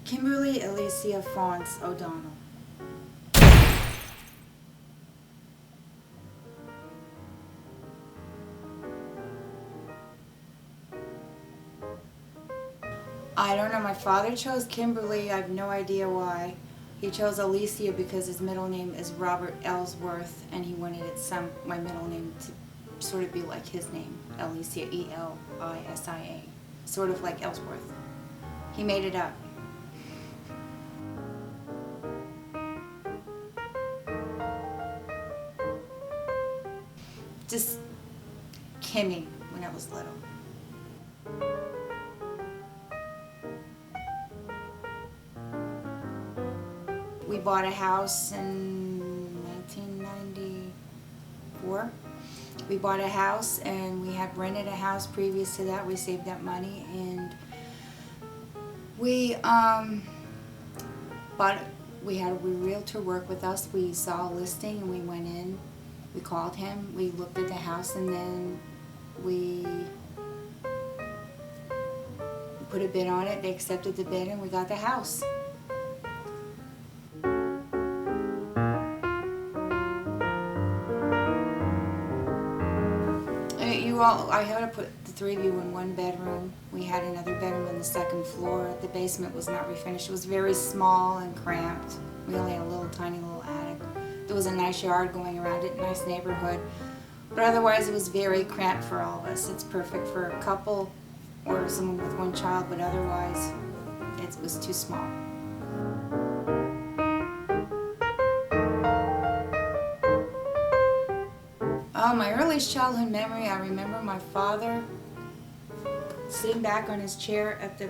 Kimberly Alicia Fonts O'Donnell. I don't know, my father chose Kimberly, I have no idea why. He chose Alicia because his middle name is Robert Ellsworth, and he wanted my middle name to sort of be like his name, Alicia, E-L-I-S-I-A, sort of like Ellsworth. He made it up. Just Kimmy when I was little. We bought a house in 1994. We bought a house and we had rented a house previous to that. We saved up money and we we had a realtor work with us. We saw a listing and we went in. We called him, we looked at the house, and then we put a bid on it. They accepted the bid and we got the house. I had to put the three of you in one bedroom. We had another bedroom on the second floor. The basement was not refinished. It was very small and cramped. We only had a little tiny little attic. There was a nice yard going around it, nice neighborhood. But otherwise it was very cramped for all of us. It's perfect for a couple or someone with one child, but otherwise it was too small. Oh, my earliest childhood memory, I remember my father sitting back on his chair at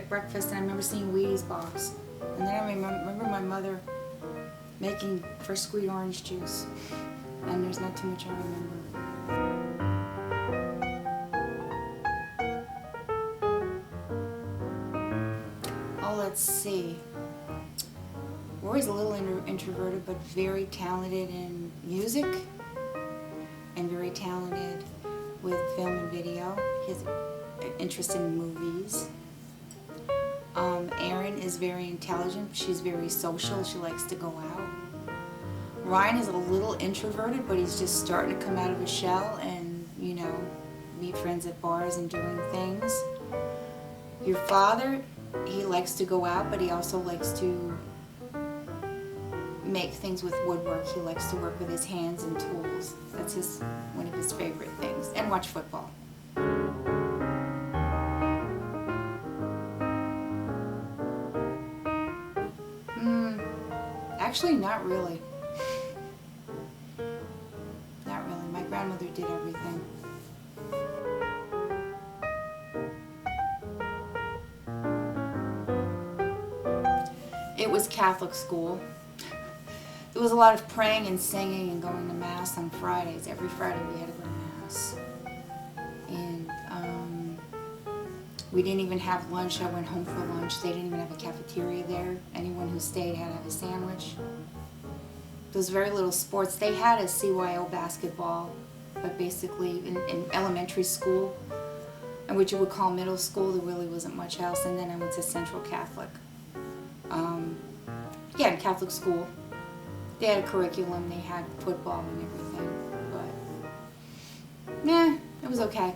breakfast, and I remember seeing Wheaties box. And then I remember my mother making fresh squeezed orange juice. And there's not too much I remember. Oh, let's see. Rory's a little introverted, but very talented in music and very talented with film and video. He has an interest in movies. Erin is very intelligent. She's very social. She likes to go out. Ryan is a little introverted, but he's just starting to come out of his shell and, you know, meet friends at bars and doing things. Your father, he likes to go out, but he also likes to make things with woodwork. He likes to work with his hands and tools. That's one of his favorite things. And watch football. Actually, not really. Not really. My grandmother did everything. It was Catholic school. There was a lot of praying and singing and going to Mass on Fridays. Every Friday we had to go to Mass. And we didn't even have lunch. I went home for lunch. They didn't even have a cafeteria there. Anyone who stayed had to have a sandwich. There was very little sports. They had a CYO basketball, but basically in elementary school, and what you would call middle school, there really wasn't much else. And then I went to Central Catholic. Yeah, in Catholic school. They had a curriculum, they had football and everything, but yeah, it was okay.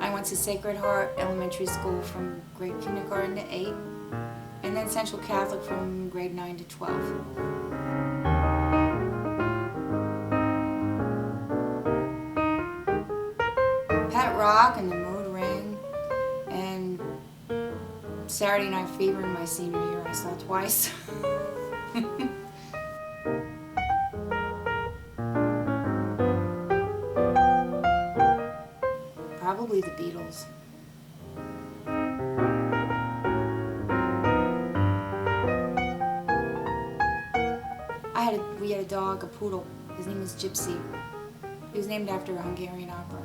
I went to Sacred Heart Elementary School from grade kindergarten to 8, and then Central Catholic from grade 9 to 12. Pet Rock and the Mood Ring, and Saturday Night Fever in my senior year I saw twice. Probably the Beatles. We had a dog, a poodle. His name was Gypsy. He was named after a Hungarian opera.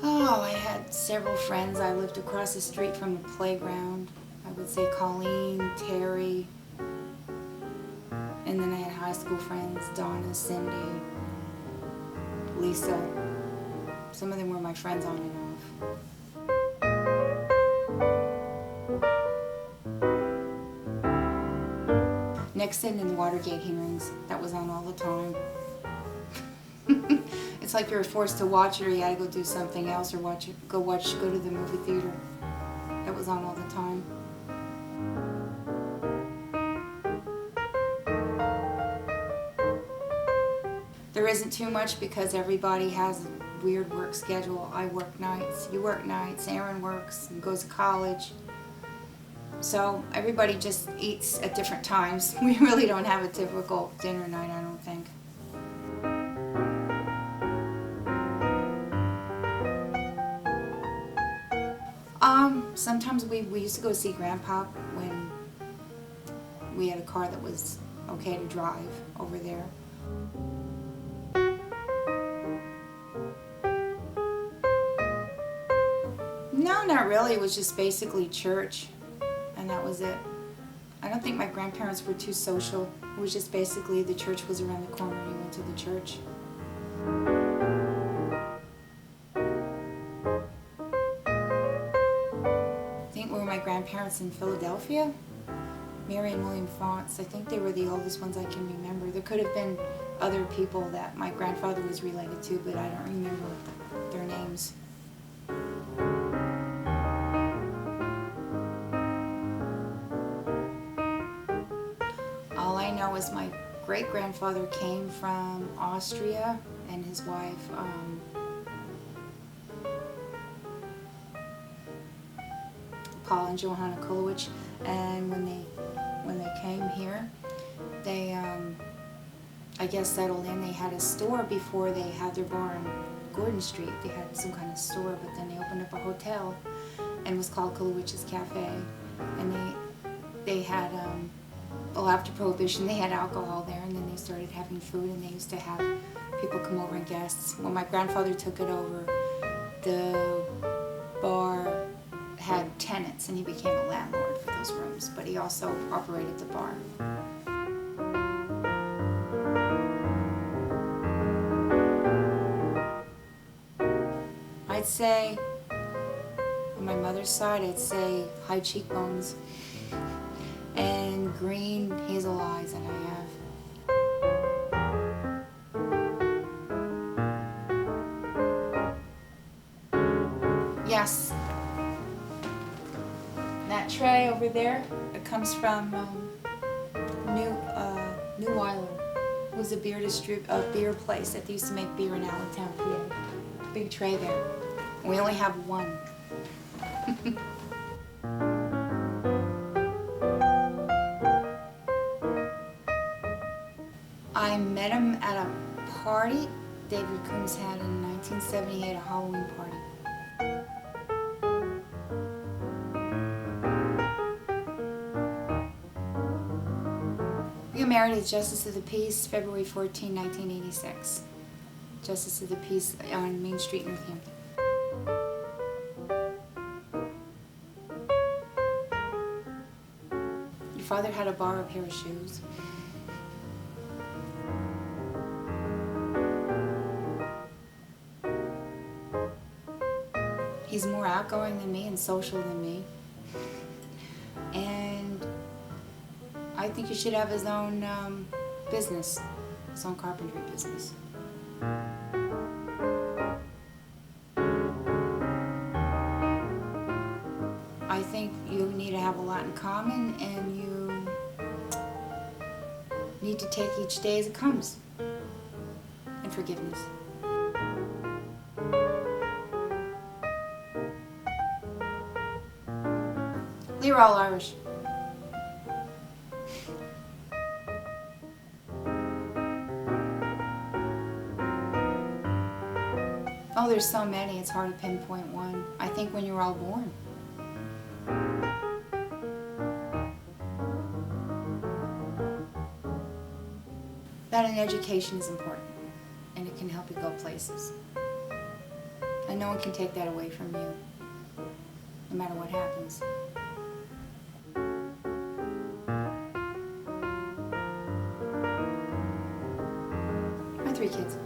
Oh, I had several friends. I lived across the street from the playground. I would say Colleen, Terry, and then I had high school friends, Donna, Cindy, Lisa. Some of them were my friends on and off. Nixon and Watergate hearings, that was on all the time. It's like you were forced to watch it, or you had to go do something else, or go to the movie theater. That was on all the time. There isn't too much because everybody has a weird work schedule. I work nights, you work nights, Aaron works and goes to college. So everybody just eats at different times. We really don't have a typical dinner night, I don't think. Sometimes we used to go see Grandpa when we had a car that was okay to drive over there. No, not really. It was just basically church, and that was it. I don't think my grandparents were too social. It was just basically the church was around the corner and you went to the church. I think were my grandparents in Philadelphia, Mary and William Fonts. I think they were the oldest ones I can remember. There could have been other people that my grandfather was related to, but I don't remember their names. All I know is my great-grandfather came from Austria, and his wife, Paul and Johanna Kulowich, and when they came here, they I guess settled in. They had a store before they had their bar on Gordon Street. They had some kind of store, but then they opened up a hotel, and it was called Kulowich's Cafe, and they had well, after Prohibition, they had alcohol there, and then they started having food, and they used to have people come over and guests. When my grandfather took it over, the bar had tenants, and he became a landlord for those rooms, but he also operated the bar. I'd say, on my mother's side, I'd say high cheekbones and green hazel eyes that I have. Yes. That tray over there, it comes from New Ireland. It was a beer place that used to make beer in Allentown, PA. Big tray there. We only have one. I met him at a party David Coombs had in 1978, a Halloween party. We got married at Justice of the Peace, February 14, 1986. Justice of the Peace on Main Street, Northampton. Your father had to borrow a pair of shoes. He's more outgoing than me and social than me. And I think he should have his own business, his own carpentry business. I think you need to have a lot in common, and you need to take each day as it comes, and forgiveness. They were all Irish. Oh, there's so many, it's hard to pinpoint one. I think when you were all born. That an education is important, and it can help you go places. And no one can take that away from you, no matter what happens. 3 kids.